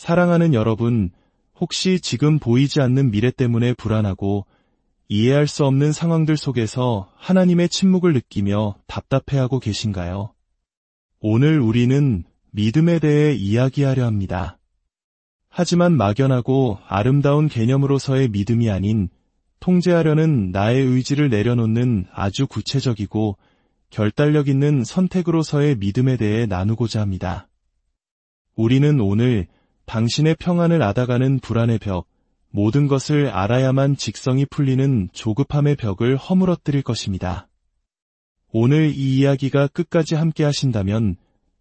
사랑하는 여러분, 혹시 지금 보이지 않는 미래 때문에 불안하고 이해할 수 없는 상황들 속에서 하나님의 침묵을 느끼며 답답해하고 계신가요? 오늘 우리는 믿음에 대해 이야기하려 합니다. 하지만 막연하고 아름다운 개념으로서의 믿음이 아닌 통제하려는 나의 의지를 내려놓는 아주 구체적이고 결단력 있는 선택으로서의 믿음에 대해 나누고자 합니다. 우리는 오늘 당신의 평안을 앗아가는 불안의 벽, 모든 것을 알아야만 직성이 풀리는 조급함의 벽을 허물어뜨릴 것입니다. 오늘 이 이야기가 끝까지 함께 하신다면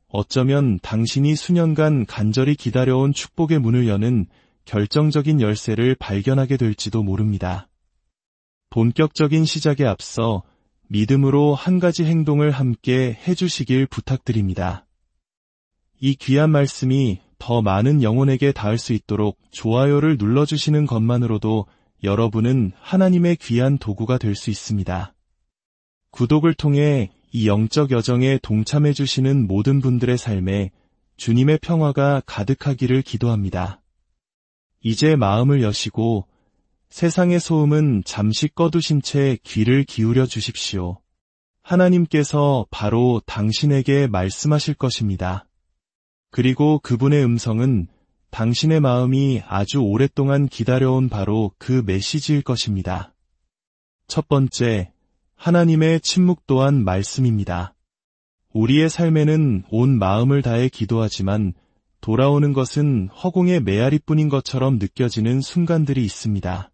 어쩌면 당신이 수년간 간절히 기다려온 축복의 문을 여는 결정적인 열쇠를 발견하게 될지도 모릅니다. 본격적인 시작에 앞서 믿음으로 한 가지 행동을 함께 해주시길 부탁드립니다. 이 귀한 말씀이 더 많은 영혼에게 닿을 수 있도록 좋아요를 눌러주시는 것만으로도 여러분은 하나님의 귀한 도구가 될 수 있습니다. 구독을 통해 이 영적 여정에 동참해주시는 모든 분들의 삶에 주님의 평화가 가득하기를 기도합니다. 이제 마음을 여시고 세상의 소음은 잠시 꺼두신 채 귀를 기울여 주십시오. 하나님께서 바로 당신에게 말씀하실 것입니다. 그리고 그분의 음성은 당신의 마음이 아주 오랫동안 기다려온 바로 그 메시지일 것입니다. 첫 번째, 하나님의 침묵 또한 말씀입니다. 우리의 삶에는 온 마음을 다해 기도하지만 돌아오는 것은 허공의 메아리뿐인 것처럼 느껴지는 순간들이 있습니다.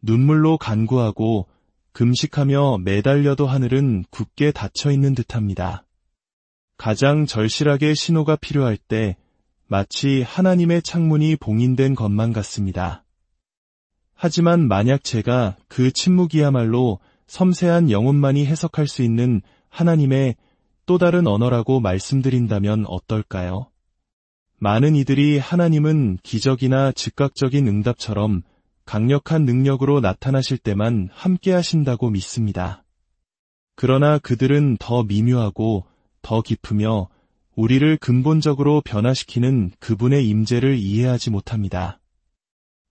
눈물로 간구하고 금식하며 매달려도 하늘은 굳게 닫혀있는 듯합니다. 가장 절실하게 신호가 필요할 때 마치 하나님의 창문이 봉인된 것만 같습니다. 하지만 만약 제가 그 침묵이야말로 섬세한 영혼만이 해석할 수 있는 하나님의 또 다른 언어라고 말씀드린다면 어떨까요? 많은 이들이 하나님은 기적이나 즉각적인 응답처럼 강력한 능력으로 나타나실 때만 함께 하신다고 믿습니다. 그러나 그들은 더 미묘하고 더 깊으며 우리를 근본적으로 변화시키는 그분의 임재를 이해하지 못합니다.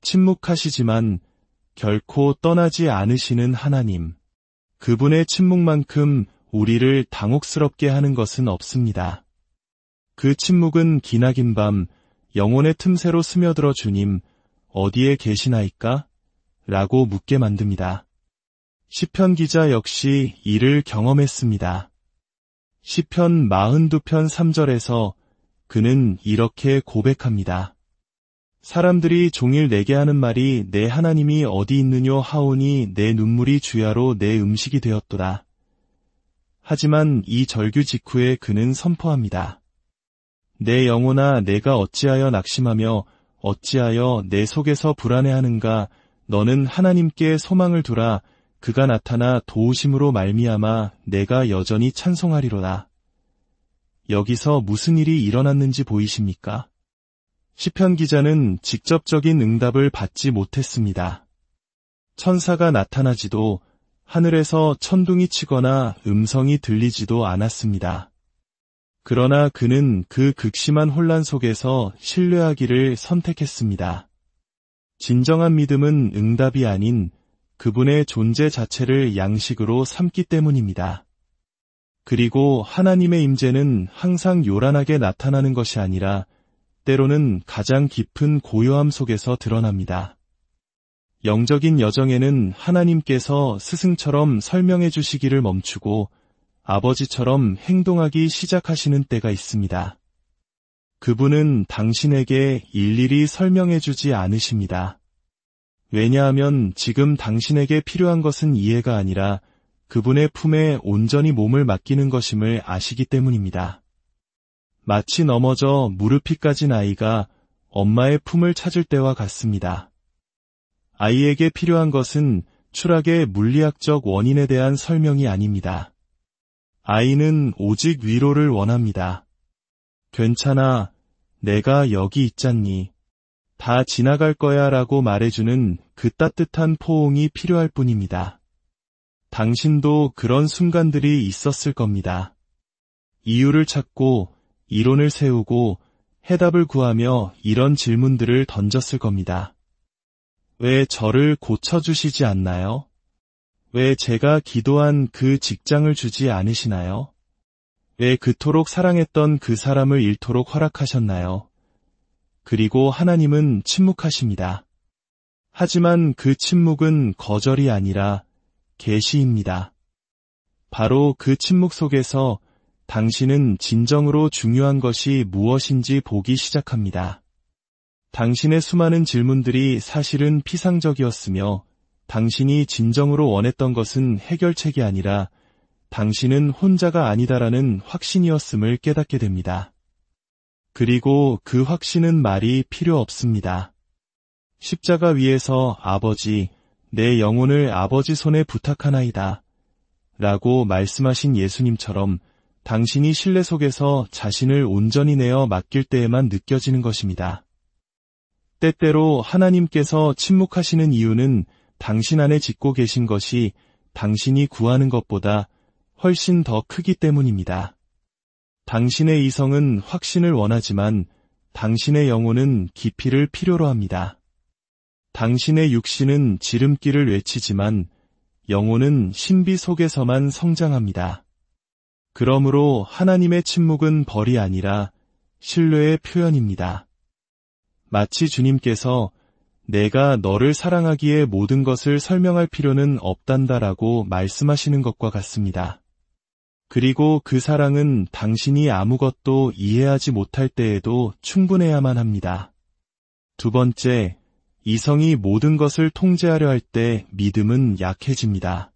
침묵하시지만 결코 떠나지 않으시는 하나님. 그분의 침묵만큼 우리를 당혹스럽게 하는 것은 없습니다. 그 침묵은 기나긴 밤 영혼의 틈새로 스며들어 주님, 어디에 계시나이까? 라고 묻게 만듭니다. 시편 기자 역시 이를 경험했습니다. 시편 42편 3절에서 그는 이렇게 고백합니다. 사람들이 종일 내게 하는 말이 내 하나님이 어디 있느뇨 하오니 내 눈물이 주야로 내 음식이 되었도다. 하지만 이 절규 직후에 그는 선포합니다. 내 영혼아 내가 어찌하여 낙심하며 어찌하여 내 속에서 불안해하는가. 너는 하나님께 소망을 두라. 그가 나타나 도우심으로 말미암아 내가 여전히 찬송하리로다. 여기서 무슨 일이 일어났는지 보이십니까? 시편 기자는 직접적인 응답을 받지 못했습니다. 천사가 나타나지도 하늘에서 천둥이 치거나 음성이 들리지도 않았습니다. 그러나 그는 그 극심한 혼란 속에서 신뢰하기를 선택했습니다. 진정한 믿음은 응답이 아닌 그분의 존재 자체를 양식으로 삼기 때문입니다. 그리고 하나님의 임재는 항상 요란하게 나타나는 것이 아니라 때로는 가장 깊은 고요함 속에서 드러납니다. 영적인 여정에는 하나님께서 스승처럼 설명해 주시기를 멈추고 아버지처럼 행동하기 시작하시는 때가 있습니다. 그분은 당신에게 일일이 설명해 주지 않으십니다. 왜냐하면 지금 당신에게 필요한 것은 이해가 아니라 그분의 품에 온전히 몸을 맡기는 것임을 아시기 때문입니다. 마치 넘어져 무릎이 까진 아이가 엄마의 품을 찾을 때와 같습니다. 아이에게 필요한 것은 추락의 물리학적 원인에 대한 설명이 아닙니다. 아이는 오직 위로를 원합니다. 괜찮아, 내가 여기 있잖니. 다 지나갈 거야 라고 말해주는 그 따뜻한 포옹이 필요할 뿐입니다. 당신도 그런 순간들이 있었을 겁니다. 이유를 찾고 이론을 세우고 해답을 구하며 이런 질문들을 던졌을 겁니다. 왜 저를 고쳐주시지 않나요? 왜 제가 기도한 그 직장을 주지 않으시나요? 왜 그토록 사랑했던 그 사람을 잃도록 허락하셨나요? 그리고 하나님은 침묵하십니다. 하지만 그 침묵은 거절이 아니라 계시입니다. 바로 그 침묵 속에서 당신은 진정으로 중요한 것이 무엇인지 보기 시작합니다. 당신의 수많은 질문들이 사실은 피상적이었으며 당신이 진정으로 원했던 것은 해결책이 아니라 당신은 혼자가 아니다라는 확신이었음을 깨닫게 됩니다. 그리고 그 확신은 말이 필요 없습니다. 십자가 위에서 아버지, 내 영혼을 아버지 손에 부탁하나이다 라고 말씀하신 예수님처럼 당신이 신뢰 속에서 자신을 온전히 내어 맡길 때에만 느껴지는 것입니다. 때때로 하나님께서 침묵하시는 이유는 당신 안에 짓고 계신 것이 당신이 구하는 것보다 훨씬 더 크기 때문입니다. 당신의 이성은 확신을 원하지만 당신의 영혼은 깊이를 필요로 합니다. 당신의 육신은 지름길을 외치지만 영혼은 신비 속에서만 성장합니다. 그러므로 하나님의 침묵은 벌이 아니라 신뢰의 표현입니다. 마치 주님께서 내가 너를 사랑하기에 모든 것을 설명할 필요는 없단다라고 말씀하시는 것과 같습니다. 그리고 그 사랑은 당신이 아무것도 이해하지 못할 때에도 충분해야만 합니다. 두 번째, 이성이 모든 것을 통제하려 할 때 믿음은 약해집니다.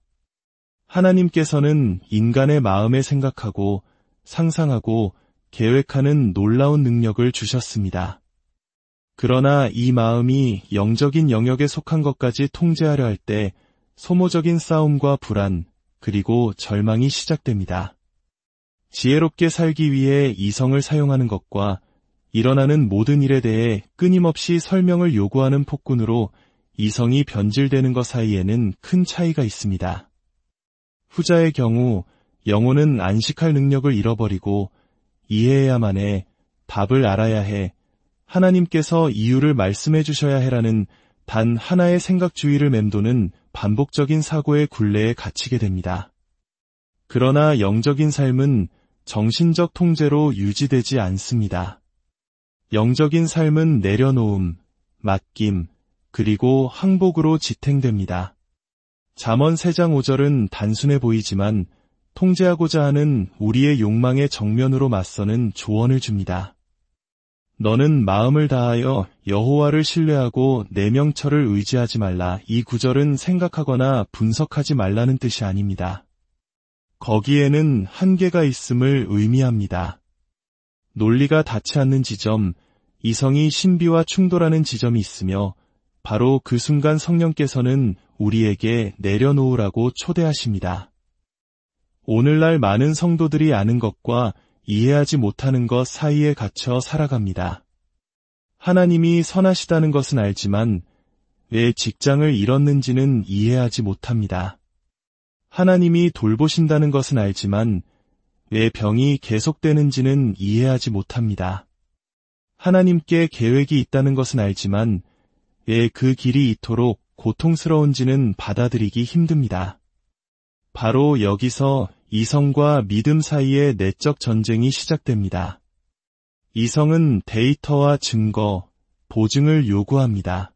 하나님께서는 인간의 마음에 생각하고 상상하고 계획하는 놀라운 능력을 주셨습니다. 그러나 이 마음이 영적인 영역에 속한 것까지 통제하려 할 때 소모적인 싸움과 불안, 그리고 절망이 시작됩니다. 지혜롭게 살기 위해 이성을 사용하는 것과 일어나는 모든 일에 대해 끊임없이 설명을 요구하는 폭군으로 이성이 변질되는 것 사이에는 큰 차이가 있습니다. 후자의 경우 영혼은 안식할 능력을 잃어버리고 이해해야만 해, 답을 알아야 해, 하나님께서 이유를 말씀해 주셔야 해라는 단 하나의 생각주의를 맴도는 반복적인 사고의 굴레에 갇히게 됩니다. 그러나 영적인 삶은 정신적 통제로 유지되지 않습니다. 영적인 삶은 내려놓음, 맡김, 그리고 항복으로 지탱됩니다. 잠언 3장 5절은 단순해 보이지만 통제하고자 하는 우리의 욕망의 정면으로 맞서는 조언을 줍니다. 너는 마음을 다하여 여호와를 신뢰하고 내 명철을 의지하지 말라. 이 구절은 생각하거나 분석하지 말라는 뜻이 아닙니다. 거기에는 한계가 있음을 의미합니다. 논리가 닿지 않는 지점, 이성이 신비와 충돌하는 지점이 있으며 바로 그 순간 성령께서는 우리에게 내려놓으라고 초대하십니다. 오늘날 많은 성도들이 아는 것과 이해하지 못하는 것 사이에 갇혀 살아갑니다. 하나님이 선하시다는 것은 알지만 왜 직장을 잃었는지는 이해하지 못합니다. 하나님이 돌보신다는 것은 알지만 왜 병이 계속되는지는 이해하지 못합니다. 하나님께 계획이 있다는 것은 알지만 왜 그 길이 이토록 고통스러운지는 받아들이기 힘듭니다. 바로 여기서 이성과 믿음 사이의 내적 전쟁이 시작됩니다. 이성은 데이터와 증거, 보증을 요구합니다.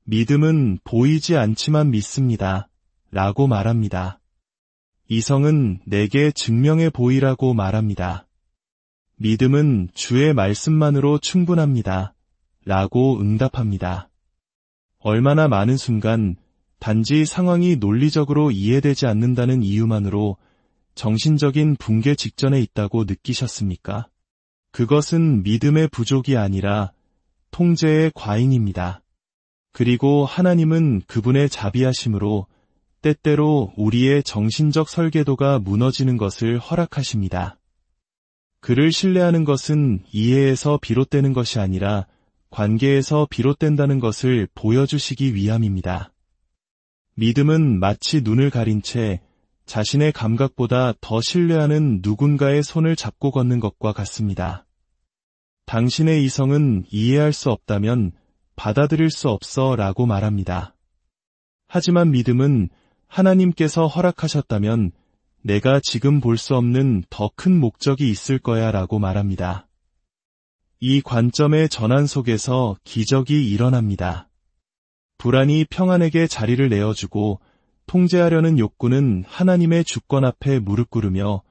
믿음은 보이지 않지만 믿습니다. 라고 말합니다. 이성은 내게 증명해 보이라고 말합니다. 믿음은 주의 말씀만으로 충분합니다. 라고 응답합니다. 얼마나 많은 순간 단지 상황이 논리적으로 이해되지 않는다는 이유만으로 정신적인 붕괴 직전에 있다고 느끼셨습니까? 그것은 믿음의 부족이 아니라 통제의 과잉입니다. 그리고 하나님은 그분의 자비하심으로 때때로 우리의 정신적 설계도가 무너지는 것을 허락하십니다. 그를 신뢰하는 것은 이해에서 비롯되는 것이 아니라 관계에서 비롯된다는 것을 보여주시기 위함입니다. 믿음은 마치 눈을 가린 채 자신의 감각보다 더 신뢰하는 누군가의 손을 잡고 걷는 것과 같습니다. 당신의 이성은 이해할 수 없다면 받아들일 수 없어 라고 말합니다. 하지만 믿음은 하나님께서 허락하셨다면 내가 지금 볼 수 없는 더 큰 목적이 있을 거야 라고 말합니다. 이 관점의 전환 속에서 기적이 일어납니다. 불안이 평안에게 자리를 내어주고 통제하려는 욕구는 하나님의 주권 앞에 무릎 꿇으며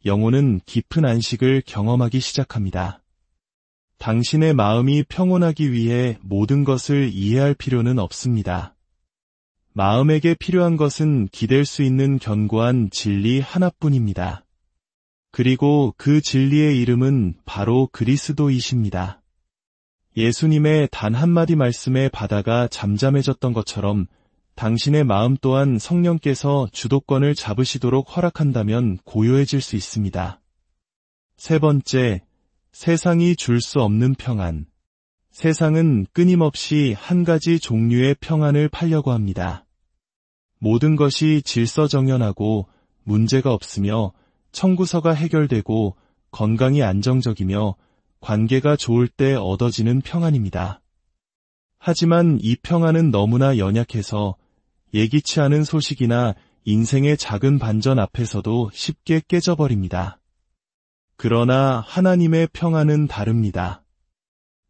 영혼은 깊은 안식을 경험하기 시작합니다. 당신의 마음이 평온하기 위해 모든 것을 이해할 필요는 없습니다. 마음에게 필요한 것은 기댈 수 있는 견고한 진리 하나뿐입니다. 그리고 그 진리의 이름은 바로 그리스도이십니다. 예수님의 단 한마디 말씀에 바다가 잠잠해졌던 것처럼 당신의 마음 또한 성령께서 주도권을 잡으시도록 허락한다면 고요해질 수 있습니다. 세 번째, 세상이 줄 수 없는 평안. 세상은 끊임없이 한 가지 종류의 평안을 팔려고 합니다. 모든 것이 질서정연하고 문제가 없으며 청구서가 해결되고 건강이 안정적이며 관계가 좋을 때 얻어지는 평안입니다. 하지만 이 평안은 너무나 연약해서 예기치 않은 소식이나 인생의 작은 반전 앞에서도 쉽게 깨져버립니다. 그러나 하나님의 평안은 다릅니다.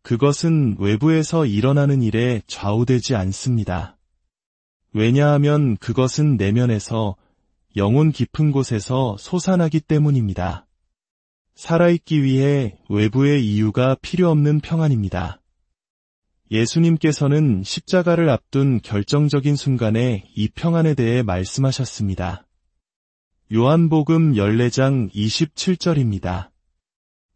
그것은 외부에서 일어나는 일에 좌우되지 않습니다. 왜냐하면 그것은 내면에서 영혼 깊은 곳에서 솟아나기 때문입니다. 살아있기 위해 외부의 이유가 필요 없는 평안입니다. 예수님께서는 십자가를 앞둔 결정적인 순간에 이 평안에 대해 말씀하셨습니다. 요한복음 14장 27절입니다.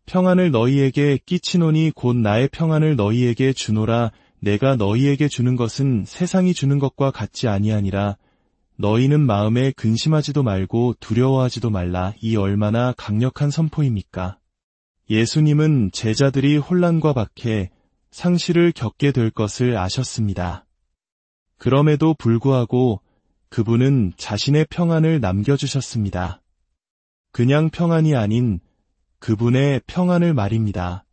평안을 너희에게 끼치노니 곧 나의 평안을 너희에게 주노라. 내가 너희에게 주는 것은 세상이 주는 것과 같지 아니하니라. 너희는 마음에 근심하지도 말고 두려워하지도 말라. 이 얼마나 강력한 선포입니까? 예수님은 제자들이 혼란과 박해, 상실을 겪게 될 것을 아셨습니다. 그럼에도 불구하고 그분은 자신의 평안을 남겨주셨습니다. 그냥 평안이 아닌 그분의 평안을 말입니다.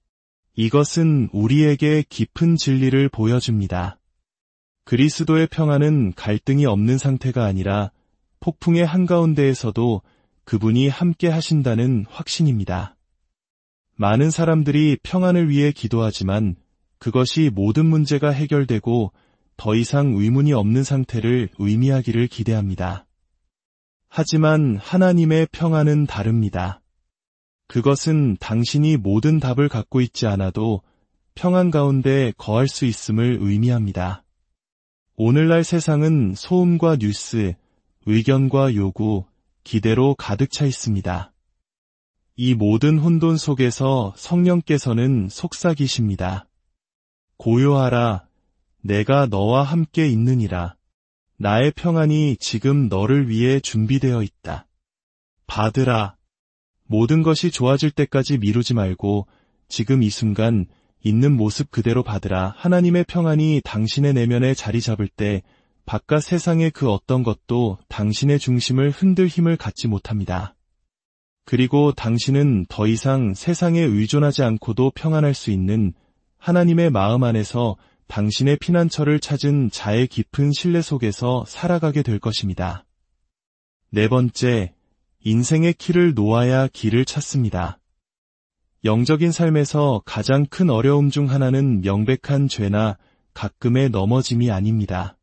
이것은 우리에게 깊은 진리를 보여줍니다. 그리스도의 평안은 갈등이 없는 상태가 아니라 폭풍의 한가운데에서도 그분이 함께 하신다는 확신입니다. 많은 사람들이 평안을 위해 기도하지만 그것이 모든 문제가 해결되고 더 이상 의문이 없는 상태를 의미하기를 기대합니다. 하지만 하나님의 평안은 다릅니다. 그것은 당신이 모든 답을 갖고 있지 않아도 평안 가운데 거할 수 있음을 의미합니다. 오늘날 세상은 소음과 뉴스, 의견과 요구, 기대로 가득 차 있습니다. 이 모든 혼돈 속에서 성령께서는 속삭이십니다. 고요하라. 내가 너와 함께 있느니라. 나의 평안이 지금 너를 위해 준비되어 있다. 받으라. 모든 것이 좋아질 때까지 미루지 말고 지금 이 순간 있는 모습 그대로 받으라. 하나님의 평안이 당신의 내면에 자리 잡을 때 바깥 세상의 그 어떤 것도 당신의 중심을 흔들 힘을 갖지 못합니다. 그리고 당신은 더 이상 세상에 의존하지 않고도 평안할 수 있는 하나님의 마음 안에서 당신의 피난처를 찾은 자의 깊은 신뢰 속에서 살아가게 될 것입니다. 네 번째, 인생의 키를 놓아야 길을 찾습니다. 영적인 삶에서 가장 큰 어려움 중 하나는 명백한 죄나 가끔의 넘어짐이 아닙니다.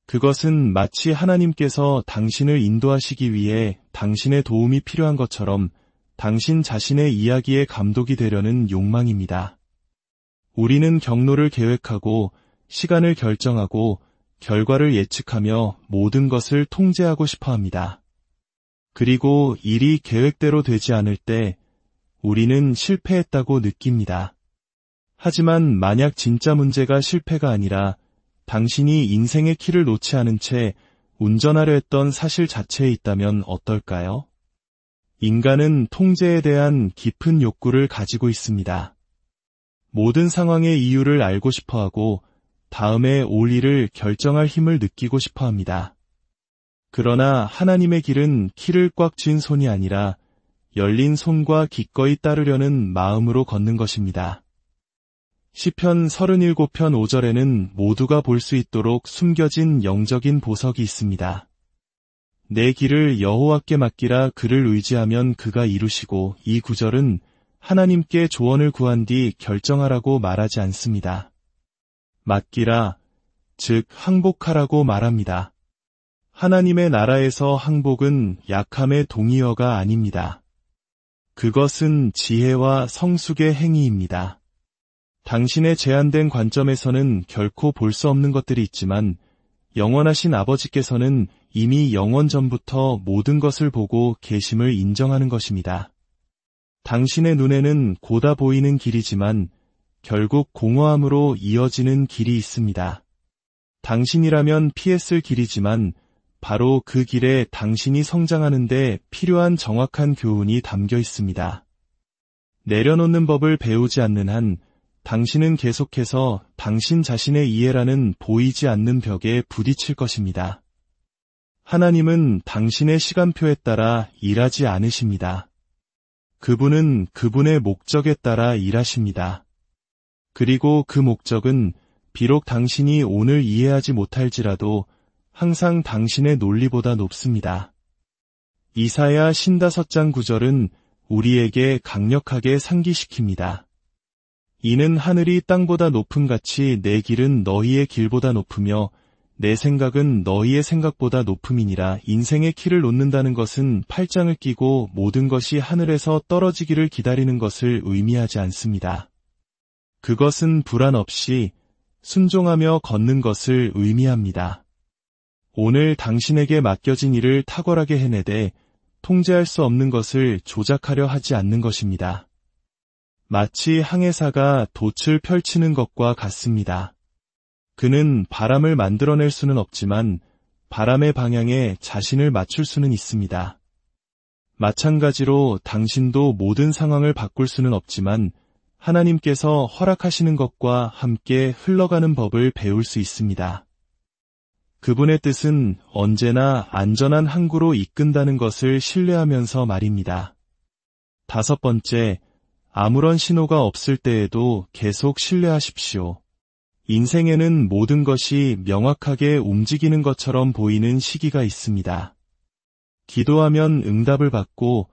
그것은 마치 하나님께서 당신을 인도하시기 위해 당신의 도움이 필요한 것처럼 당신 자신의 이야기에 감독이 되려는 욕망입니다. 우리는 경로를 계획하고 시간을 결정하고 결과를 예측하며 모든 것을 통제하고 싶어 합니다. 그리고 일이 계획대로 되지 않을 때 우리는 실패했다고 느낍니다. 하지만 만약 진짜 문제가 실패가 아니라 당신이 인생의 키를 놓지 않은 채 운전하려 했던 사실 자체에 있다면 어떨까요? 인간은 통제에 대한 깊은 욕구를 가지고 있습니다. 모든 상황의 이유를 알고 싶어하고 다음에 올 일을 결정할 힘을 느끼고 싶어합니다. 그러나 하나님의 길은 키를 꽉 쥔 손이 아니라 열린 손과 기꺼이 따르려는 마음으로 걷는 것입니다. 시편 37편 5절에는 모두가 볼 수 있도록 숨겨진 영적인 보석이 있습니다. 내 길을 여호와께 맡기라. 그를 의지하면 그가 이루시고. 이 구절은 하나님께 조언을 구한 뒤 결정하라고 말하지 않습니다. 맡기라, 즉 항복하라고 말합니다. 하나님의 나라에서 항복은 약함의 동의어가 아닙니다. 그것은 지혜와 성숙의 행위입니다. 당신의 제한된 관점에서는 결코 볼 수 없는 것들이 있지만 영원하신 아버지께서는 이미 영원 전부터 모든 것을 보고 계심을 인정하는 것입니다. 당신의 눈에는 고다 보이는 길이지만 결국 공허함으로 이어지는 길이 있습니다. 당신이라면 피했을 길이지만 바로 그 길에 당신이 성장하는 데 필요한 정확한 교훈이 담겨 있습니다. 내려놓는 법을 배우지 않는 한 당신은 계속해서 당신 자신의 이해라는 보이지 않는 벽에 부딪힐 것입니다. 하나님은 당신의 시간표에 따라 일하지 않으십니다. 그분은 그분의 목적에 따라 일하십니다. 그리고 그 목적은 비록 당신이 오늘 이해하지 못할지라도 항상 당신의 논리보다 높습니다. 이사야 55장 9절은 우리에게 강력하게 상기시킵니다. 이는 하늘이 땅보다 높음같이 내 길은 너희의 길보다 높으며 내 생각은 너희의 생각보다 높음이니라. 인생의 키를 놓는다는 것은 팔짱을 끼고 모든 것이 하늘에서 떨어지기를 기다리는 것을 의미하지 않습니다. 그것은 불안 없이 순종하며 걷는 것을 의미합니다. 오늘 당신에게 맡겨진 일을 탁월하게 해내되 통제할 수 없는 것을 조작하려 하지 않는 것입니다. 마치 항해사가 돛을 펼치는 것과 같습니다. 그는 바람을 만들어낼 수는 없지만 바람의 방향에 자신을 맞출 수는 있습니다. 마찬가지로 당신도 모든 상황을 바꿀 수는 없지만 하나님께서 허락하시는 것과 함께 흘러가는 법을 배울 수 있습니다. 그분의 뜻은 언제나 안전한 항구로 이끈다는 것을 신뢰하면서 말입니다. 5번째, 아무런 신호가 없을 때에도 계속 신뢰하십시오. 인생에는 모든 것이 명확하게 움직이는 것처럼 보이는 시기가 있습니다. 기도하면 응답을 받고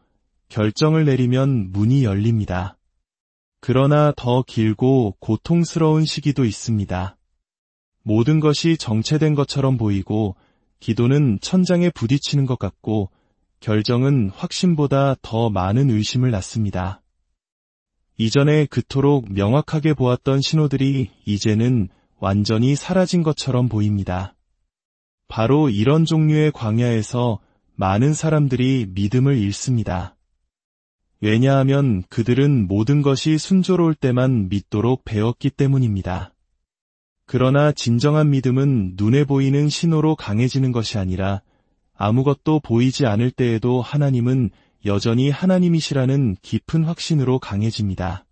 결정을 내리면 문이 열립니다. 그러나 더 길고 고통스러운 시기도 있습니다. 모든 것이 정체된 것처럼 보이고 기도는 천장에 부딪히는 것 같고 결정은 확신보다 더 많은 의심을 낳습니다. 이전에 그토록 명확하게 보았던 신호들이 이제는 완전히 사라진 것처럼 보입니다. 바로 이런 종류의 광야에서 많은 사람들이 믿음을 잃습니다. 왜냐하면 그들은 모든 것이 순조로울 때만 믿도록 배웠기 때문입니다. 그러나 진정한 믿음은 눈에 보이는 신호로 강해지는 것이 아니라 아무것도 보이지 않을 때에도 하나님은 여전히 하나님이시라는 깊은 확신으로 강해집니다.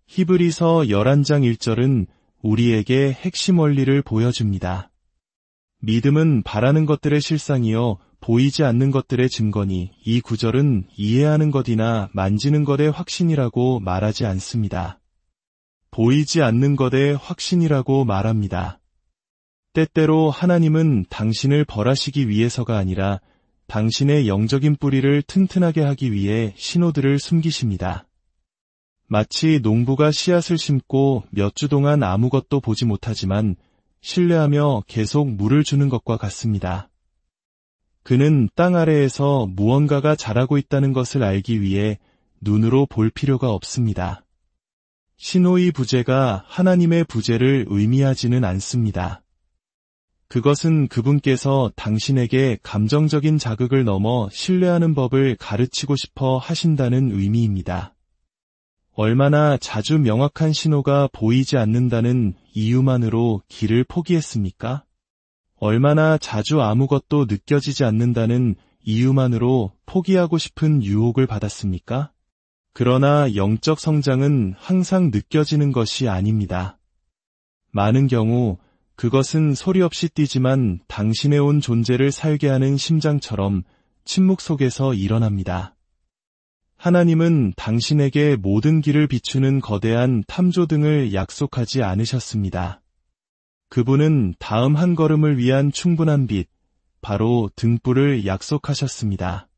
히브리서 11장 1절은 우리에게 핵심 원리를 보여줍니다. 믿음은 바라는 것들의 실상이요 보이지 않는 것들의 증거니. 이 구절은 이해하는 것이나 만지는 것의 확신이라고 말하지 않습니다. 보이지 않는 것의 확신이라고 말합니다. 때때로 하나님은 당신을 벌하시기 위해서가 아니라 당신의 영적인 뿌리를 튼튼하게 하기 위해 신호들을 숨기십니다. 마치 농부가 씨앗을 심고 몇 주 동안 아무것도 보지 못하지만 신뢰하며 계속 물을 주는 것과 같습니다. 그는 땅 아래에서 무언가가 자라고 있다는 것을 알기 위해 눈으로 볼 필요가 없습니다. 신호의 부재가 하나님의 부재를 의미하지는 않습니다. 그것은 그분께서 당신에게 감정적인 자극을 넘어 신뢰하는 법을 가르치고 싶어 하신다는 의미입니다. 얼마나 자주 명확한 신호가 보이지 않는다는 이유만으로 길을 포기했습니까? 얼마나 자주 아무것도 느껴지지 않는다는 이유만으로 포기하고 싶은 유혹을 받았습니까? 그러나 영적 성장은 항상 느껴지는 것이 아닙니다. 많은 경우 그것은 소리 없이 뛰지만 당신의 온 존재를 살게 하는 심장처럼 침묵 속에서 일어납니다. 하나님은 당신에게 모든 길을 비추는 거대한 탐조등을 약속하지 않으셨습니다. 그분은 다음 한 걸음을 위한 충분한 빛, 바로 등불을 약속하셨습니다.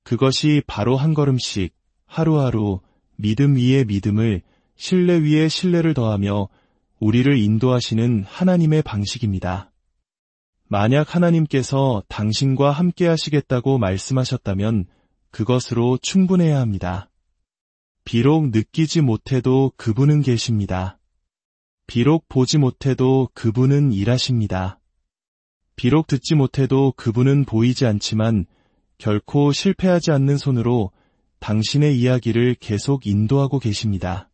그것이 바로 한 걸음씩, 하루하루, 믿음 위에 믿음을, 신뢰 위에 신뢰를 더하며 우리를 인도하시는 하나님의 방식입니다. 만약 하나님께서 당신과 함께 하시겠다고 말씀하셨다면 그것으로 충분해야 합니다. 비록 느끼지 못해도 그분은 계십니다. 비록 보지 못해도 그분은 일하십니다. 비록 듣지 못해도 그분은 보이지 않지만 결코 실패하지 않는 손으로 당신의 이야기를 계속 인도하고 계십니다.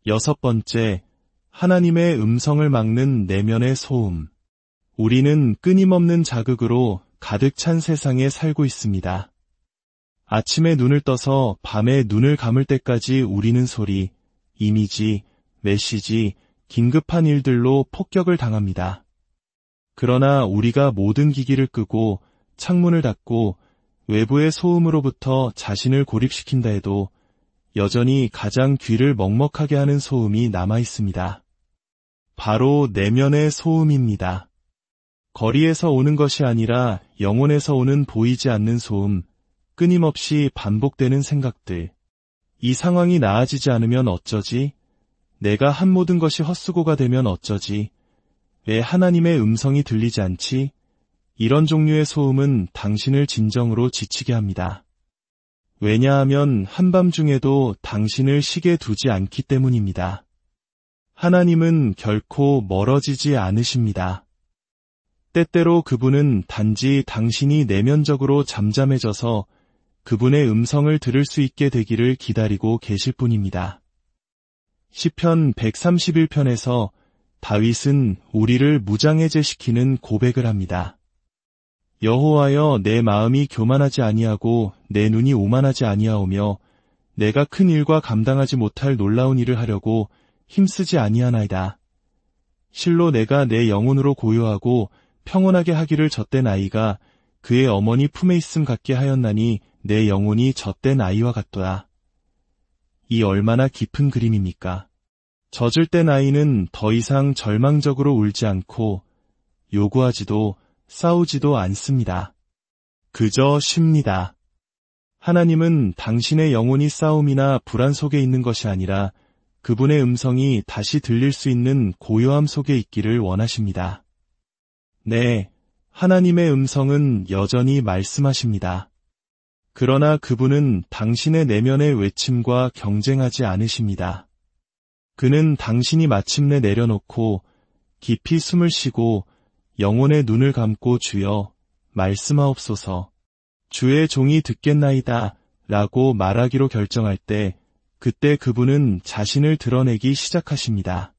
6번째, 하나님의 음성을 막는 내면의 소음. 우리는 끊임없는 자극으로 가득 찬 세상에 살고 있습니다. 아침에 눈을 떠서 밤에 눈을 감을 때까지 우리는 소리, 이미지, 메시지, 긴급한 일들로 폭격을 당합니다. 그러나 우리가 모든 기기를 끄고 창문을 닫고 외부의 소음으로부터 자신을 고립시킨다 해도 여전히 가장 귀를 먹먹하게 하는 소음이 남아 있습니다. 바로 내면의 소음입니다. 거리에서 오는 것이 아니라 영혼에서 오는 보이지 않는 소음, 끊임없이 반복되는 생각들. 이 상황이 나아지지 않으면 어쩌지? 내가 한 모든 것이 헛수고가 되면 어쩌지? 왜 하나님의 음성이 들리지 않지? 이런 종류의 소음은 당신을 진정으로 지치게 합니다. 왜냐하면 한밤중에도 당신을 쉬게 두지 않기 때문입니다. 하나님은 결코 멀어지지 않으십니다. 때때로 그분은 단지 당신이 내면적으로 잠잠해져서 그분의 음성을 들을 수 있게 되기를 기다리고 계실 뿐입니다. 시편 131편에서 다윗은 우리를 무장해제시키는 고백을 합니다. 여호와여, 내 마음이 교만하지 아니하고 내 눈이 오만하지 아니하오며 내가 큰 일과 감당하지 못할 놀라운 일을 하려고 힘쓰지 아니하나이다. 실로 내가 내 영혼으로 고요하고 평온하게 하기를 젖된 아이가 그의 어머니 품에 있음 같게 하였나니 내 영혼이 젖된 아이와 같도다. 이 얼마나 깊은 그림입니까? 젖을 땐 아이는 더 이상 절망적으로 울지 않고 요구하지도 싸우지도 않습니다. 그저 쉽니다. 하나님은 당신의 영혼이 싸움이나 불안 속에 있는 것이 아니라 그분의 음성이 다시 들릴 수 있는 고요함 속에 있기를 원하십니다. 네, 하나님의 음성은 여전히 말씀하십니다. 그러나 그분은 당신의 내면의 외침과 경쟁하지 않으십니다. 그는 당신이 마침내 내려놓고 깊이 숨을 쉬고 영혼의 눈을 감고 주여 말씀하옵소서, 주의 종이 듣겠나이다 라고 말하기로 결정할 때 그때 그분은 자신을 드러내기 시작하십니다.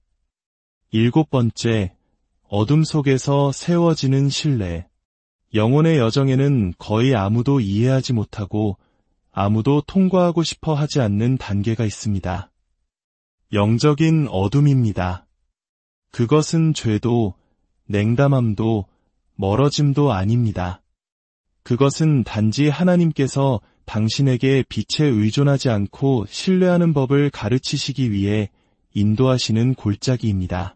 7번째, 어둠 속에서 세워지는 신뢰. 영혼의 여정에는 거의 아무도 이해하지 못하고 아무도 통과하고 싶어 하지 않는 단계가 있습니다. 영적인 어둠입니다. 그것은 죄도 냉담함도 멀어짐도 아닙니다. 그것은 단지 하나님께서 당신에게 빛에 의존하지 않고 신뢰하는 법을 가르치시기 위해 인도하시는 골짜기입니다.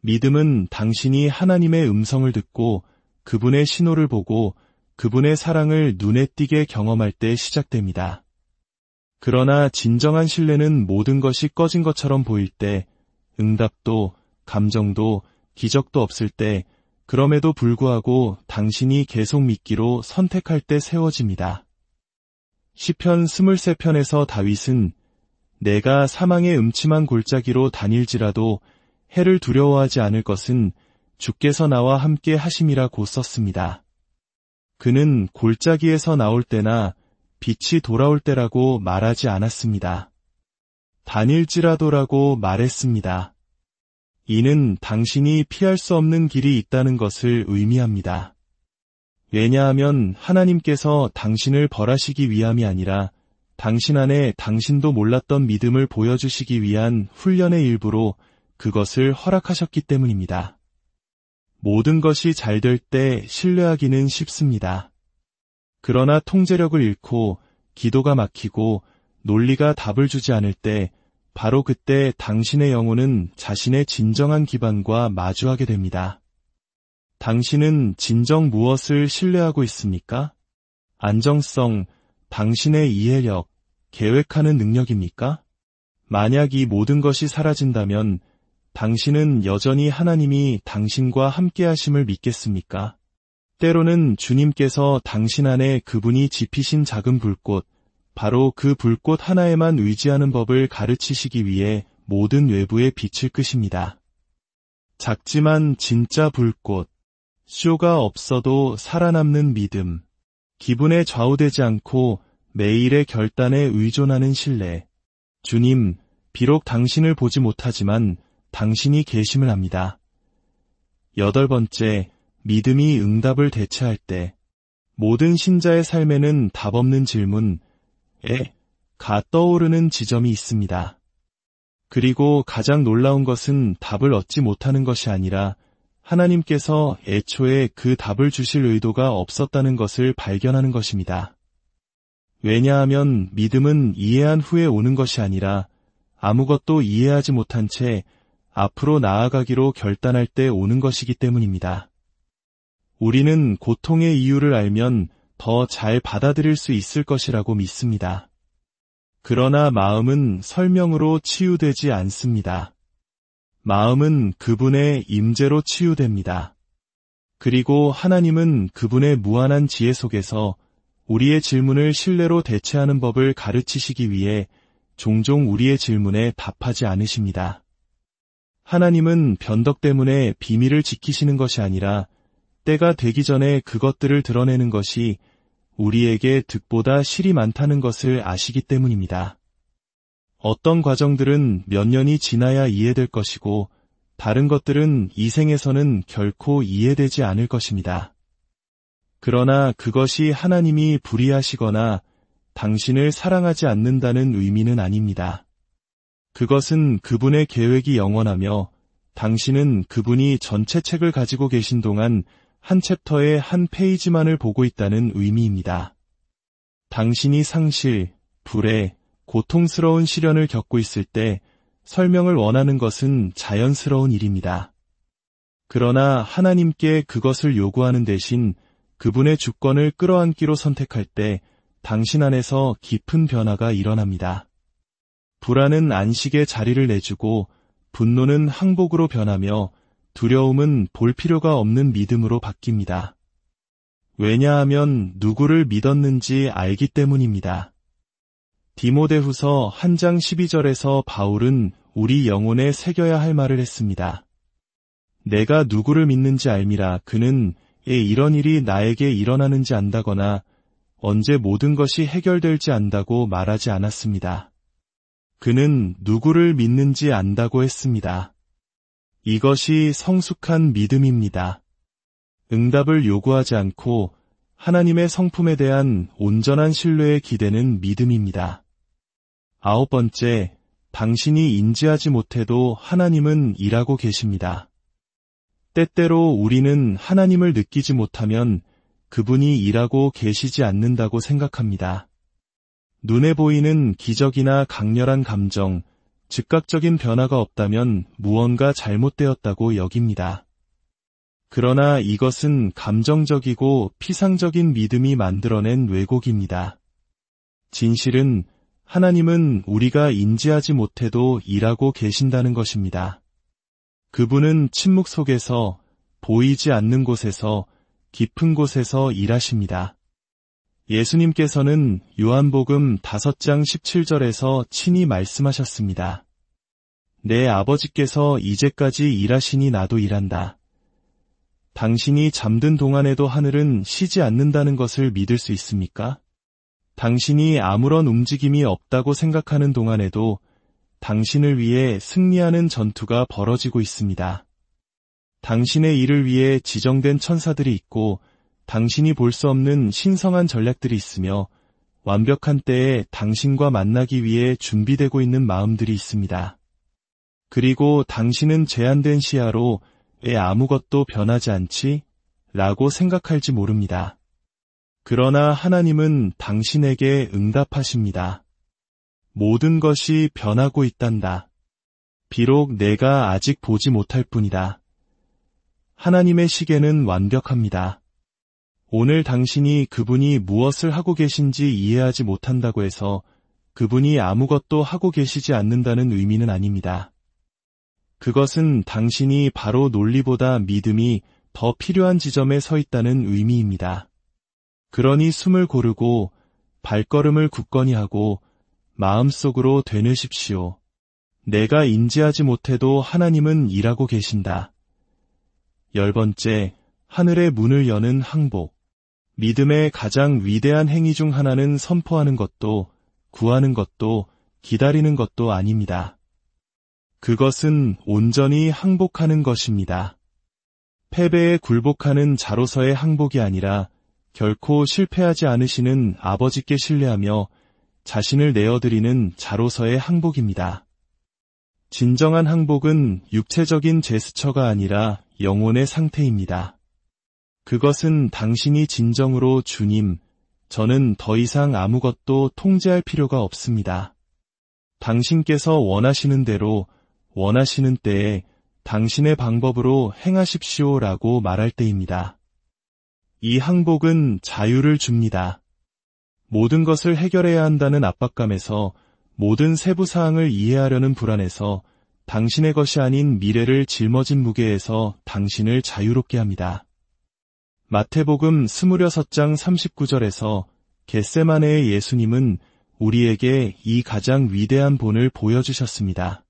믿음은 당신이 하나님의 음성을 듣고 그분의 신호를 보고 그분의 사랑을 눈에 띄게 경험할 때 시작됩니다. 그러나 진정한 신뢰는 모든 것이 꺼진 것처럼 보일 때, 응답도, 감정도, 기적도 없을 때, 그럼에도 불구하고 당신이 계속 믿기로 선택할 때 세워집니다. 시편 23편에서 다윗은 내가 사망의 음침한 골짜기로 다닐지라도 해를 두려워하지 않을 것은 주께서 나와 함께 하심이라고 썼습니다. 그는 골짜기에서 나올 때나 빛이 돌아올 때라고 말하지 않았습니다. 다닐지라도라고 말했습니다. 이는 당신이 피할 수 없는 길이 있다는 것을 의미합니다. 왜냐하면 하나님께서 당신을 벌하시기 위함이 아니라 당신 안에 당신도 몰랐던 믿음을 보여주시기 위한 훈련의 일부로 그것을 허락하셨기 때문입니다. 모든 것이 잘 될 때 신뢰하기는 쉽습니다. 그러나 통제력을 잃고 기도가 막히고 논리가 답을 주지 않을 때 바로 그때 당신의 영혼은 자신의 진정한 기반과 마주하게 됩니다. 당신은 진정 무엇을 신뢰하고 있습니까? 안정성, 당신의 이해력, 계획하는 능력입니까? 만약 이 모든 것이 사라진다면 당신은 여전히 하나님이 당신과 함께 하심을 믿겠습니까? 때로는 주님께서 당신 안에 그분이 지피신 작은 불꽃, 바로 그 불꽃 하나에만 의지하는 법을 가르치시기 위해 모든 외부의 빛을 끄십니다. 작지만 진짜 불꽃, 쇼가 없어도 살아남는 믿음, 기분에 좌우되지 않고 매일의 결단에 의존하는 신뢰. 주님, 비록 당신을 보지 못하지만 당신이 계심을 압니다. 8번째, 믿음이 응답을 대체할 때. 모든 신자의 삶에는 답 없는 질문에 가 떠오르는 지점이 있습니다. 그리고 가장 놀라운 것은 답을 얻지 못하는 것이 아니라 하나님께서 애초에 그 답을 주실 의도가 없었다는 것을 발견하는 것입니다. 왜냐하면 믿음은 이해한 후에 오는 것이 아니라 아무것도 이해하지 못한 채 앞으로 나아가기로 결단할 때 오는 것이기 때문입니다. 우리는 고통의 이유를 알면 더 잘 받아들일 수 있을 것이라고 믿습니다. 그러나 마음은 설명으로 치유되지 않습니다. 마음은 그분의 임재로 치유됩니다. 그리고 하나님은 그분의 무한한 지혜 속에서 우리의 질문을 신뢰로 대체하는 법을 가르치시기 위해 종종 우리의 질문에 답하지 않으십니다. 하나님은 변덕 때문에 비밀을 지키시는 것이 아니라 때가 되기 전에 그것들을 드러내는 것이 우리에게 득보다 실이 많다는 것을 아시기 때문입니다. 어떤 과정들은 몇 년이 지나야 이해될 것이고 다른 것들은 이 생에서는 결코 이해되지 않을 것입니다. 그러나 그것이 하나님이 불의하시거나 당신을 사랑하지 않는다는 의미는 아닙니다. 그것은 그분의 계획이 영원하며 당신은 그분이 전체 책을 가지고 계신 동안 한 챕터의 한 페이지만을 보고 있다는 의미입니다. 당신이 상실, 불에, 고통스러운 시련을 겪고 있을 때 설명을 원하는 것은 자연스러운 일입니다. 그러나 하나님께 그것을 요구하는 대신 그분의 주권을 끌어안기로 선택할 때 당신 안에서 깊은 변화가 일어납니다. 불안은 안식의 자리를 내주고 분노는 항복으로 변하며 두려움은 볼 필요가 없는 믿음으로 바뀝니다. 왜냐하면 누구를 믿었는지 알기 때문입니다. 디모데후서 1장 12절에서 바울은 우리 영혼에 새겨야 할 말을 했습니다. 내가 누구를 믿는지 알미라. 그는 이런 일이 나에게 일어나는지 안다거나 언제 모든 것이 해결될지 안다고 말하지 않았습니다. 그는 누구를 믿는지 안다고 했습니다. 이것이 성숙한 믿음입니다. 응답을 요구하지 않고 하나님의 성품에 대한 온전한 신뢰에 기대는 믿음입니다. 9번째, 당신이 인지하지 못해도 하나님은 일하고 계십니다. 때때로 우리는 하나님을 느끼지 못하면 그분이 일하고 계시지 않는다고 생각합니다. 눈에 보이는 기적이나 강렬한 감정, 즉각적인 변화가 없다면 무언가 잘못되었다고 여깁니다. 그러나 이것은 감정적이고 피상적인 믿음이 만들어낸 왜곡입니다. 진실은 하나님은 우리가 인지하지 못해도 일하고 계신다는 것입니다. 그분은 침묵 속에서, 보이지 않는 곳에서, 깊은 곳에서 일하십니다. 예수님께서는 요한복음 5장 17절에서 친히 말씀하셨습니다. 내 아버지께서 이제까지 일하시니 나도 일한다. 당신이 잠든 동안에도 하늘은 쉬지 않는다는 것을 믿을 수 있습니까? 당신이 아무런 움직임이 없다고 생각하는 동안에도 당신을 위해 승리하는 전투가 벌어지고 있습니다. 당신의 일을 위해 지정된 천사들이 있고 당신이 볼 수 없는 신성한 전략들이 있으며 완벽한 때에 당신과 만나기 위해 준비되고 있는 마음들이 있습니다. 그리고 당신은 제한된 시야로 왜 아무것도 변하지 않지? 라고 생각할지 모릅니다. 그러나 하나님은 당신에게 응답하십니다. 모든 것이 변하고 있단다. 비록 내가 아직 보지 못할 뿐이다. 하나님의 시계는 완벽합니다. 오늘 당신이 그분이 무엇을 하고 계신지 이해하지 못한다고 해서 그분이 아무것도 하고 계시지 않는다는 의미는 아닙니다. 그것은 당신이 바로 논리보다 믿음이 더 필요한 지점에 서 있다는 의미입니다. 그러니 숨을 고르고 발걸음을 굳건히 하고 마음속으로 되뇌십시오. 내가 인지하지 못해도 하나님은 일하고 계신다. 10번째, 하늘의 문을 여는 항복. 믿음의 가장 위대한 행위 중 하나는 선포하는 것도, 구하는 것도, 기다리는 것도 아닙니다. 그것은 온전히 항복하는 것입니다. 패배에 굴복하는 자로서의 항복이 아니라 결코 실패하지 않으시는 아버지께 신뢰하며 자신을 내어드리는 자로서의 항복입니다. 진정한 항복은 육체적인 제스처가 아니라 영혼의 상태입니다. 그것은 당신이 진정으로 주님, 저는 더 이상 아무것도 통제할 필요가 없습니다. 당신께서 원하시는 대로, 원하시는 때에 당신의 방법으로 행하십시오라고 말할 때입니다. 이 항복은 자유를 줍니다. 모든 것을 해결해야 한다는 압박감에서, 모든 세부 사항을 이해하려는 불안에서, 당신의 것이 아닌 미래를 짊어진 무게에서 당신을 자유롭게 합니다. 마태복음 26장 39절에서 겟세마네의 예수님은 우리에게 이 가장 위대한 본을 보여주셨습니다.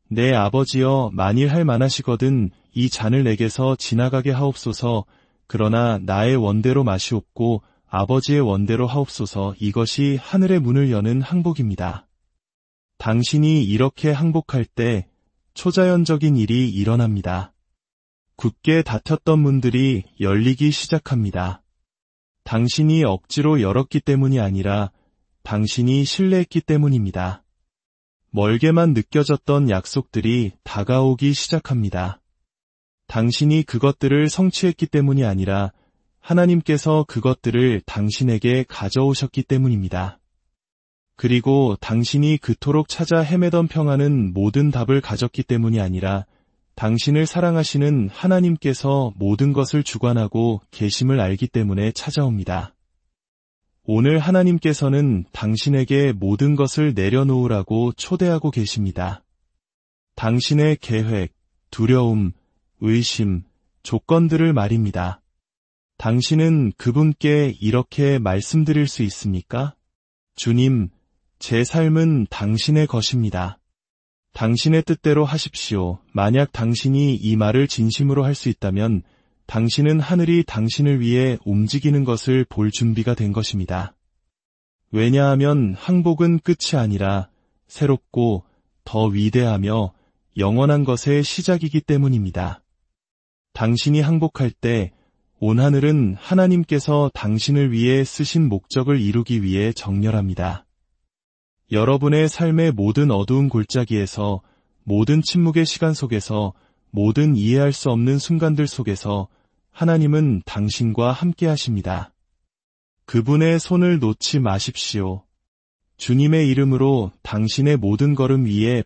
내 아버지여, 만일 할 만하시거든 이 잔을 내게서 지나가게 하옵소서. 그러나 나의 원대로 마시옵고 아버지의 원대로 하옵소서. 이것이 하늘의 문을 여는 항복입니다. 당신이 이렇게 항복할 때 초자연적인 일이 일어납니다. 굳게 닫혔던 문들이 열리기 시작합니다. 당신이 억지로 열었기 때문이 아니라 당신이 신뢰했기 때문입니다. 멀게만 느껴졌던 약속들이 다가오기 시작합니다. 당신이 그것들을 성취했기 때문이 아니라 하나님께서 그것들을 당신에게 가져오셨기 때문입니다. 그리고 당신이 그토록 찾아 헤매던 평안은 모든 답을 가졌기 때문이 아니라 당신을 사랑하시는 하나님께서 모든 것을 주관하고 계심을 알기 때문에 찾아옵니다. 오늘 하나님께서는 당신에게 모든 것을 내려놓으라고 초대하고 계십니다. 당신의 계획, 두려움, 의심, 조건들을 말입니다. 당신은 그분께 이렇게 말씀드릴 수 있습니까? 주님, 제 삶은 당신의 것입니다. 당신의 뜻대로 하십시오. 만약 당신이 이 말을 진심으로 할 수 있다면 당신은 하늘이 당신을 위해 움직이는 것을 볼 준비가 된 것입니다. 왜냐하면 항복은 끝이 아니라 새롭고 더 위대하며 영원한 것의 시작이기 때문입니다. 당신이 항복할 때 온 하늘은 하나님께서 당신을 위해 쓰신 목적을 이루기 위해 정렬합니다. 여러분의 삶의 모든 어두운 골짜기에서, 모든 침묵의 시간 속에서, 모든 이해할 수 없는 순간들 속에서 하나님은 당신과 함께 하십니다. 그분의 손을 놓지 마십시오. 주님의 이름으로 당신의 모든 걸음 위에